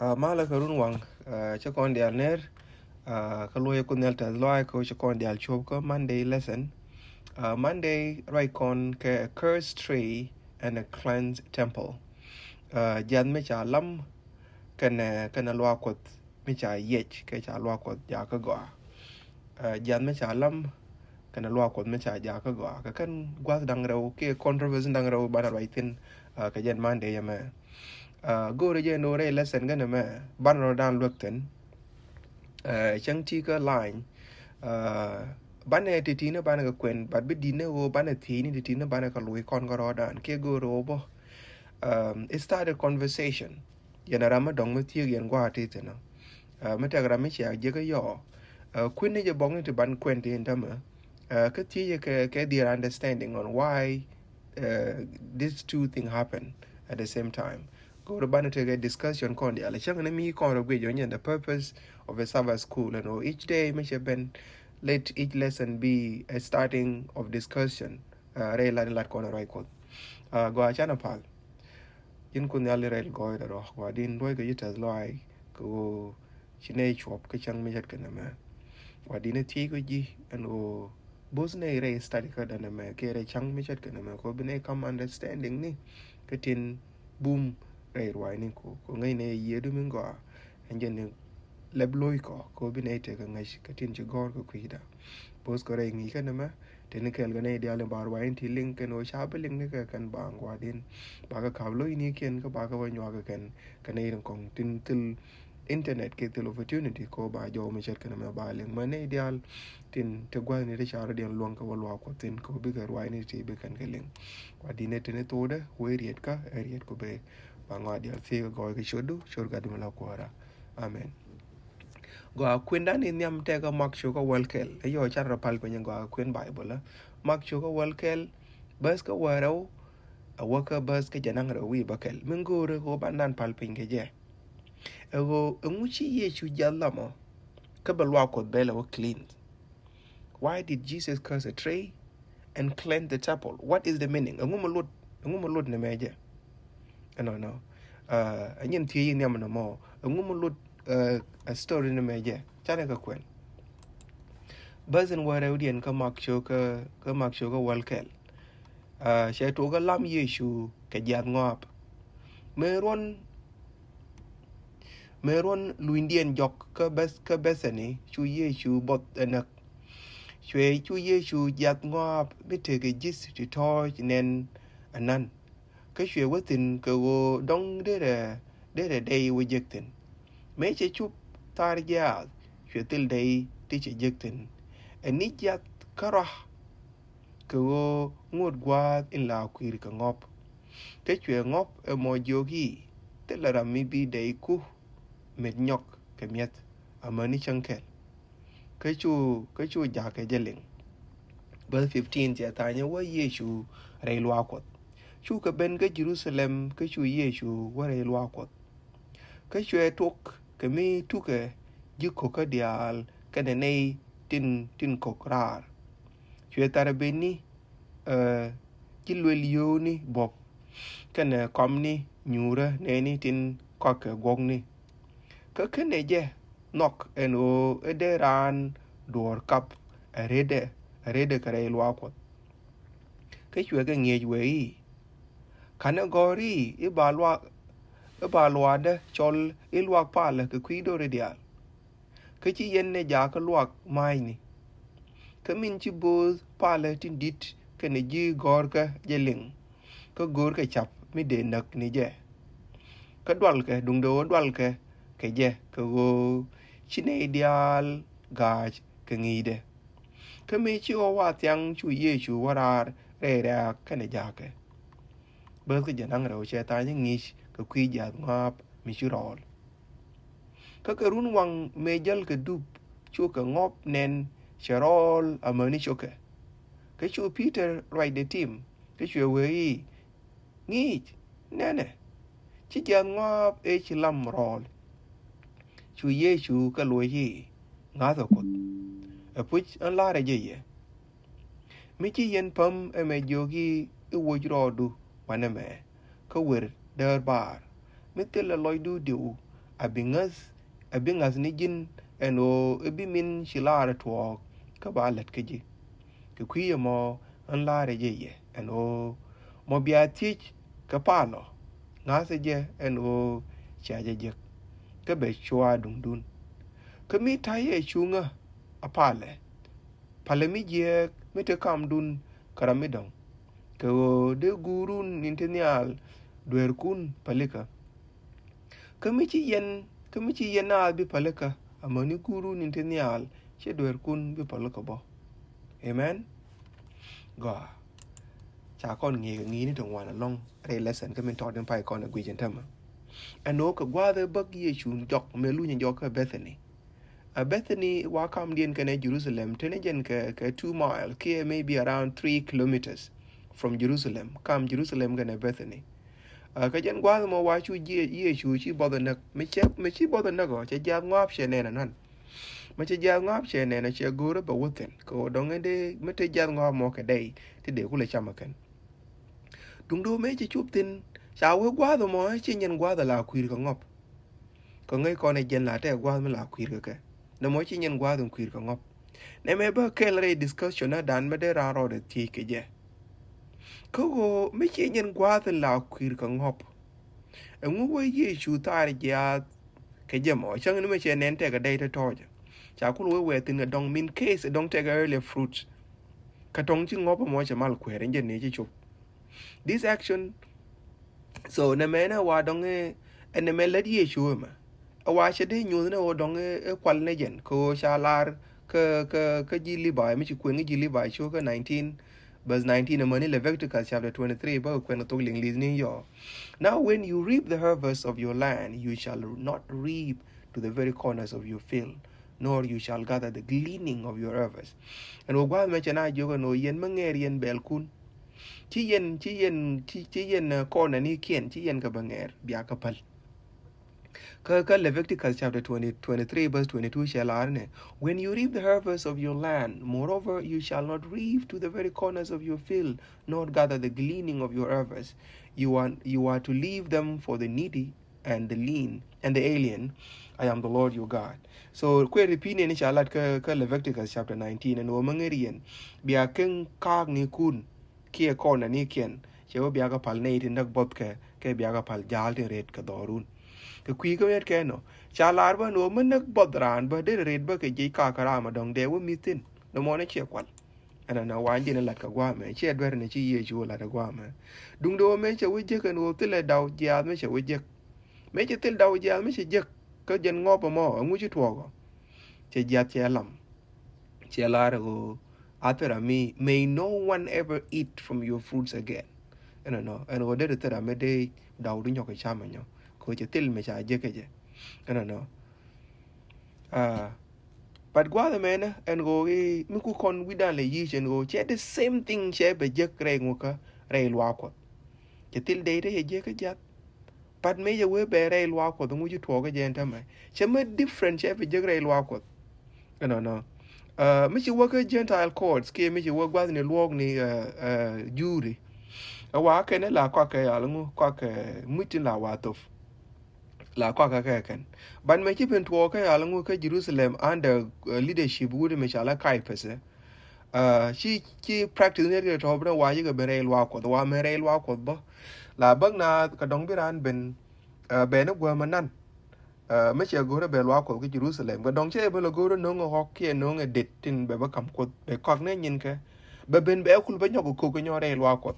Mala karun wang cha kon dial ner ka loye kun nel ta loy ko cha kon dial chop ko Monday lesson. Monday right kon ke a cursed tree and a cleansed temple. Jan me cha lam kana loa kot me cha yech ke cha loa kot ja ka go. Jan me cha lam kana loa kot me cha ja ka go. Ka kan gwas dang rau ke controversy dang rau bana right tin ka jan Monday ya me. Go re je no re lesson gana me ban ro dan look tin chẳng chỉ có line bạn này thì nó bạn cái quen bạn biết đi nó bạn này thì nó bạn cái lối con cái đó đàn kia go robo it started conversation yana rama dong mất tiêu yan qua thì thế nào mất cái rama chỉ giờ cái yo quên này giờ bóng thì bạn quen thì anh mà cái thì cái their understanding on why these two things happen at the same time go to ban to get discussion con dia la chang na mi con ro gwe yon the purpose of a Sabbath school and each day may have let each lesson be a starting of discussion re la lat con right ko go a chana pal yin kun ya le rel go da ro wa din roi ga yitas loi ko chine chop ka chang me jat kana ma wa din ti ko ji and o bos ne re study ka da na ma ke re chang me jat kana ma ko bine come understanding ni ka tin boom re roi ni ko ngai ne ye du min go and jen lebloi ko bine te ka ngai ka tin ji gor ko kuida bos ko re ngi kana ma ten kel ga ne dia le bar wa ti link ke no sha be link ne ka kan bang wa din ba ka kablo ni ken ka ba ka wa nywa ka ken ka ne ran kong tin til internet ke til opportunity ko ba jo me chet kana ma ba link ma ne dia tin te gwa ni de sha ra dia luang ka wa ko tin ko bi ga wa ni ti be kan ke link wa din ne te to de we riet ka riet ko be ba ngwa dia se go ga shodu shor ga dum la ko ra amen go kwenda ni nyam te ga mak shu ko welkel yo char ra pal pe go kwen bible mak shu ko welkel bas ka waro a waka bas ka janang ra wi bakel min go re go bandan pal pe ke je go nguchi ye shu jalla mo ka balwa ko bela wo clean. Why did Jesus curse a tree and cleanse the temple? What is the meaning? Ngum lut ne meje no anyin ti nyam no mo ngum lut a story ne meje chane ka kwen bazin wara udien ka mak shoka walkel she to ga lam yeshu ke jat ngop meron luindien jok ka besani chu yeshu bot enak chwe chu yeshu jat ngop bite ke jis ti to nen anan ka chwe watin ka go dong de day wejekten me che chup tar ya chwe til day ti che jekten eni jat karah ko ngot gwa in la kwir ka ngop ke chwe ngop e mo jogi te la rami bi dei ku met nyok ke miet amani chankel ke chu ja ke jeling verse 15 ya tanya wa yeshu re lwa kot chu ka ben ke Jerusalem ke chu yeshu wa re lwa kot ke chwe tok ke mi tu ke jiko ka dial ke ne tin kokrar chwe tarabeni kilwelio ni bop kana komni nyura neni tin koke gogni ka kene je nok eno ederan dor kap rede kare lwa ko ke chwe ga nge we kana gori ibalwa de chol ilwa pala ke kwido redial ke chi yenne ja ka lwa mai ni ka min chi boz pala tin dit kene ji gor ka jeling ka gor ka chap mi de nak ni je ka dwal ke dung do dwal ke je ka go chine ideal gaj ka ngide ka me chi o wa tyang chu ye chu warar re ra kene ja ke ba ka janang ro che ta ni ngi ka kwi ja ngap mi chu rol ka run wang me jal ka dup chu ka ngop nen sharol amani choke cái chú Peter right the team cái chú ấy nghĩ nè chỉ chẳng ngóp ấy chỉ làm rồi chú Giêsu cái lối gì ngã thôi cột ở phía anh la ra gì mấy chỉ yên pum em ấy yogi ở vui rồi duวันนั้นแม่เขาเวรเดินบาร์ไม่เท่าไรดูดิว abingas ni jin eno ebi min shilara to ka ba let ke ji ke kwiye mo an lare je ye eno mo bia tich ka palo ngase je eno chaje je ka be chwa dung dun ka mi taye chunga apale pale mi je mi te kam dun karamidong ko de gurun intenial duer kun palika kamichi yen na bi palika amani gurun intenial che duer kun bi palika bo amen go cha kon ngi ni tong wana long re lesson kamin to den pai kon gwi jentama ano ka gwa de bag ye chun jok me lu nyi jok Bethany a Bethany wa kam dien kane Jerusalem tenejen ka 2 mile ke maybe around 3 kilometers from Jerusalem kam Jerusalem gane Bethany ka jen gwa mo wa chu ye chu chi bodo nak me chi bodo nago che ja ngap she ne nan me che ja ngap she ne na che goro ba woten ko dongende me te ja ngap mo ka dei ti de kule chamaken dung do me che chup tin cha we gwa mo che nyen gwa la kwir ka ngop ko ngai ko ne jen la te gwa me la kwir ka na mo chi nyen gwa dum kwir ka ngop ne me ba kelre discussion na dan me de ra ro de ti ke je ko me chi nyen gwa la kwir ka ngop ngu we ye chu tar ja ke je mo chang ni me che nen te ga dei te to ja cha ku we tin dong min case dong te ga early fruit ka tong chi ngop mo che mal kwere nje ne chi chup this action so na me na wa dong ne me le ye chu ma wa che de nyu na o dong kwal ne jen ko sha lar ka ji li bai mi chi kwen ji li bai chu ka 19 verse 19 amani Leviticus chapter 23 ba kwen to ling listening yo now when you reap the harvest of your land you shall not reap to the very corners of your field nor you shall gather the gleaning of your harvest and o gwa me chana jo no yen manger yen bel kun chi yen corner ni kien chi yen ka banger bia ka pal ka Leviticus chapter 23 verse 22 shall arne when you reap the harvest of your land moreover you shall not reap to the very corners of your field nor gather the gleaning of your harvest you are to leave them for the needy and the lean and the alien. I am the Lord your God. So kwe repeat ni shalat ka Leviticus chapter 19 and o mangerien bia ken kag ni kun kia corner ni kien che bia ka pal nei tin dak bot ke bia ka pal jal tin red ka dorun ke kwi ko yet ke no cha lar ba no man nak bodran ba de red ba ke ji ka kara ma dong de wo mitin no mo ne che kwal ana na wan ji na lat ka gwa me che dwer ne chi ye chu la da gwa me dung do me che we je ke no tile daw ja me che we je me che til daw ja me che je ka jen ngo pa mo ngu chi tuo go che ja che lam che lar go after me may no one ever eat from your fruits again no and wo de tera me de daw du nyok cha ma nyo ko che til me cha je ke je no but gwa the man and go mi ku kon wi dan le yi chen go che the same thing che be je kre ngo ka re lwa ko che til de de je ke ja but me je we be re lwa ko ngu ji to ke je nta me che me different che be je re lwa ko no mi chi wo ke gentile courts ke mi chi wo gwa ni luog ni jury wa ke ne la kwa ke ya lu kwa ke mutin la wa tof la kwa ka ken ban me chi pen to ke ya lu ke Jerusalem under leadership would me chala kai pese chi practice ne ke to bra wa ji ke be lwa ko wa me re lwa ko bo la bang na ka dong bi ran ben be na gwa manan me che go be lwa ko ke Jerusalem ga dong che be lo go no ngo hok ke no nge dit tin be ba kam ko be kok ne nyin ke be ben be kul be nyoko ko ko nyore lwa ko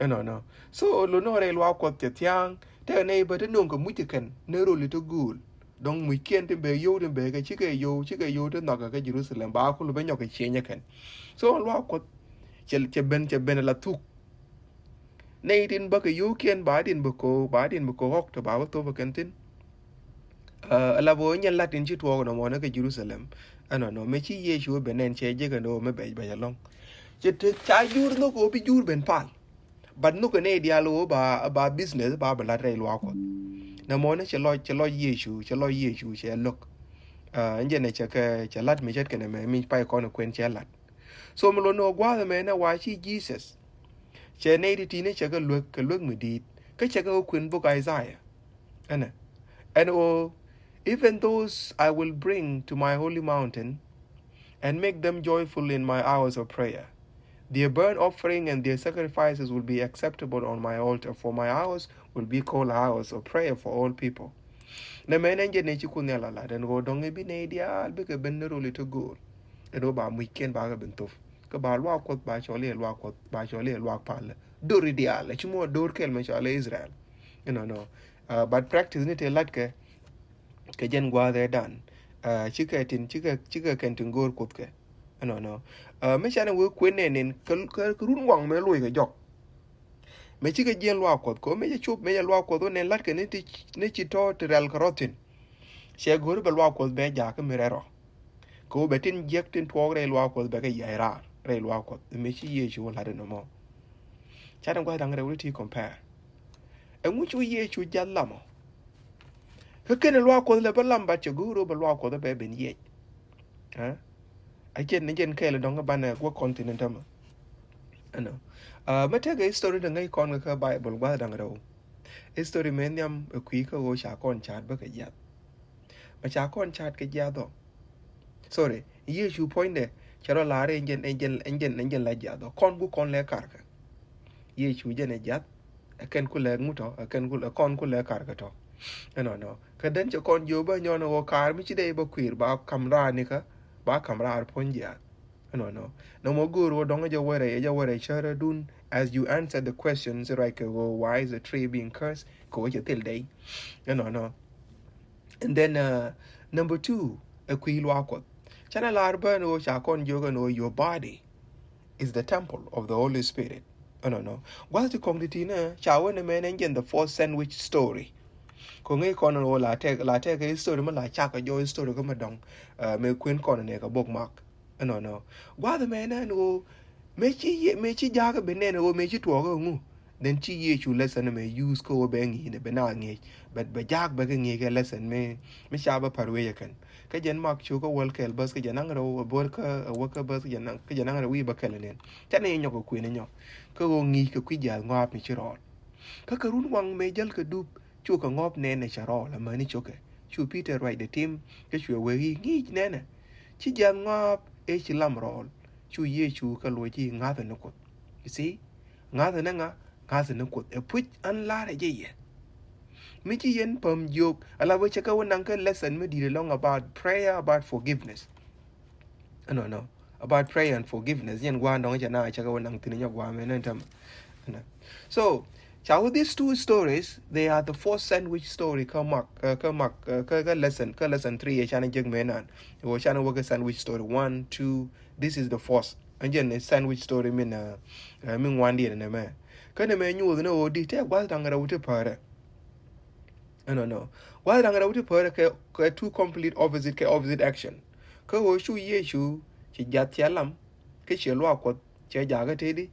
no so lo no re lwa ko te tiang te ne be te no ko mu ti ken ne ro li to gul dong mu kien te be yo te be ke chi ke yo te no ka ke Jerusalem ba kul be nyoko che nya ken so lwa ko che ben la tu ne tin ba ke yo kien ba din ba ko hok to ba to ba ken tin la bo nyen latin chi tuo no mo na ke Jerusalem no me chi Yesu benen che je ke no me be long che te cha jur no ko bi jur ben pal but no ke ne dialo ba business ba la re lo ko na mo na che lo Yesu che lok nje ne che ke che lat me jet ke ne me mi pa ko no kwen che lat so mo no gwa me na wa chi Jesus che ne di ti ne che ke lok me di ke che ke kwen bu ka Isaiah ana And oh, even those I will bring to my holy mountain, and make them joyful in my hours of prayer. Their burnt offering and their sacrifices will be acceptable on my altar, for my hours will be called hours of prayer for all people. Na menen je ne chikunela la den go donge bi ne dia be ke ben roli to go. E do ba weekend ba ga ben tof. Ke ba lwa ko ba chole lwa ko ba chole lwa pal. Dori dia la chimo dor kel me chole Israel. No. But practice ni te lat ke jen gwa de dan. Chika kentin gor kot ke. No. Me chana we kwene nen run wang me loy ke jok. Me chika jen lwa kot ko me chup me lwa kot ne lat ke ne chi to tel karotin. She gor be lwa kot be ja ke mirero. Ko betin jek tin twogre lwa kot be ke yaira. Re lwa kot me chi ye chu la de no mo. Chana gwa dangre we compare. E mu chu ye chu jallamo. Ke ken lwa kot le balam ba chuguru be lwa kot be ben ye. Ha? I jen kele donga bana kwa continent ama. Ano. Matega history da ngai kon ka Bible gwa dang raw. History men yam kui ka go sha kon chat ba ka yat. Ma sha kon chat ka ya do. Sorry, ye shu point de charo lare enjen la ja do. Kon gu kon le kar ka. Ye shu jen e jat. Aken ku le nguto, aken ku kon ku le kar ka to. No. Ka den cho kon yo ba nyono go kar mi chi de ba kwir ba kamra ni ka. Ba kamra ar ponja. No. No more guru don't ya were share dun as you answer the questions like why is the tree being cursed? Go you till day. No. And then number 2, a quill walk. Channel arban or shakon yoga no your body is the temple of the Holy Spirit. No. What's the congregatina? Shower the man engine the fourth sandwich story. Kongi kono la take story ma la chaka jo story ko madong me queen kono ne ka bookmark. No. Gwa the man no me chi jaga benen o me chi tuoga ngu. Then chi ye chu lesson me use ko bengi ne benangi but be jag be ngi ke lesson me shaba parwe yakan. Ka jen mak chu ko wol kel bus ka janang ro bor ka worker bus janang ro wi ba kelenen. Tane nyoko queen nyo. Ko ngi ka kwijal ngap mi chi ro. Ka karun wang me jal ka dup chu ka ngop nene charo la mani choke chu Peter right the team ke chu we ngi nene chi jan ngop e chi lam rol chu ye chu ka lo chi nga the nokot you see nga the nga the nokot e put an la re ye mi chi yen pam jok ala we chaka wonang ka lesson me di long about prayer about forgiveness no about prayer and forgiveness yen gwa ndong jana chaka wonang tin nya gwa me nan tam so these 2 stories, they are the fourth sandwich story. Lesson 3. Chana jeng menan. Wo chana work sandwich story 1, 2. This is the fourth. And then a sandwich story min one day na me. Kana me nyu no di te gwa dangara wuti pare. No. Gwa dangara wuti pare ke 2 complete opposite action. Ka wo shu ye shu chi jat chalam ke chelo akot che jaga tedi.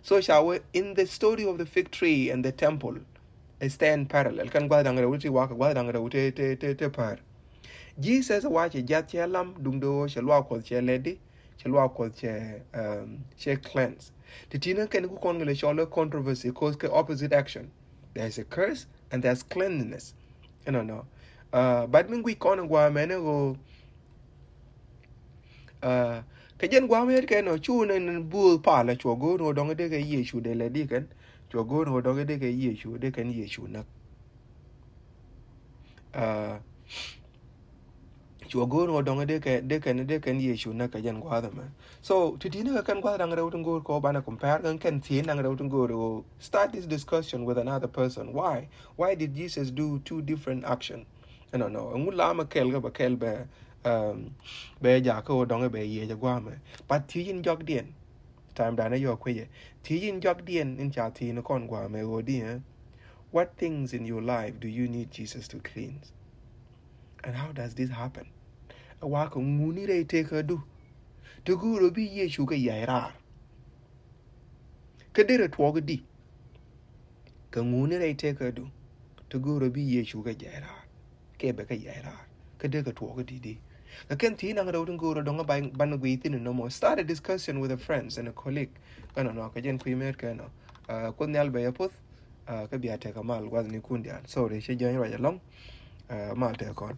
So shall we, in the story of the fig tree and the temple, stand parallel. Kan gwa dangara wuti waka gwa dangara wuti te par. Jesus wache jatya lam dumdo shalwa ko che lady, shalwa ko che cleanse. Titina kan ku kongale sholo controversy cause opposite action. There's a curse and there's cleanliness. No. But when we kon gwa mene go kajen gwa mer ke no chu ne bul pa la chu go no dong de ke ye chu de le di kan chu go no dong de ke ye chu de kan ye chu na chu go no dong de kan ye chu na kajen gwa da man so to dina kan gwa dang ra go ko bana compare kan tin dang ra go start this discussion with another person. Why did Jesus do 2 different action? No ngula ma kel ga ba kel ba be ja ko dong be ye ja gwa me but ti yin jok dien time da na yo kwe ti yin jok dien in cha ti no kon gwa me go di what things in your life do you need Jesus to cleanse, and how does this happen? A wa ko nguni re te ka du to gu ro bi ye chu ka ya ra ka de re two ga di ka nguni re te ka du to gu ro bi ye chu ka ya ra ke be ka ya ra ka de ka two ga di Again, Tina don't go to Donga Banagui no more. Start a discussion with a friend and a colleague. No, Kajan Premier Kano. Kunal Bayaput, cái bia te ka mal was ni kun dia so de che jan ra long mal te kon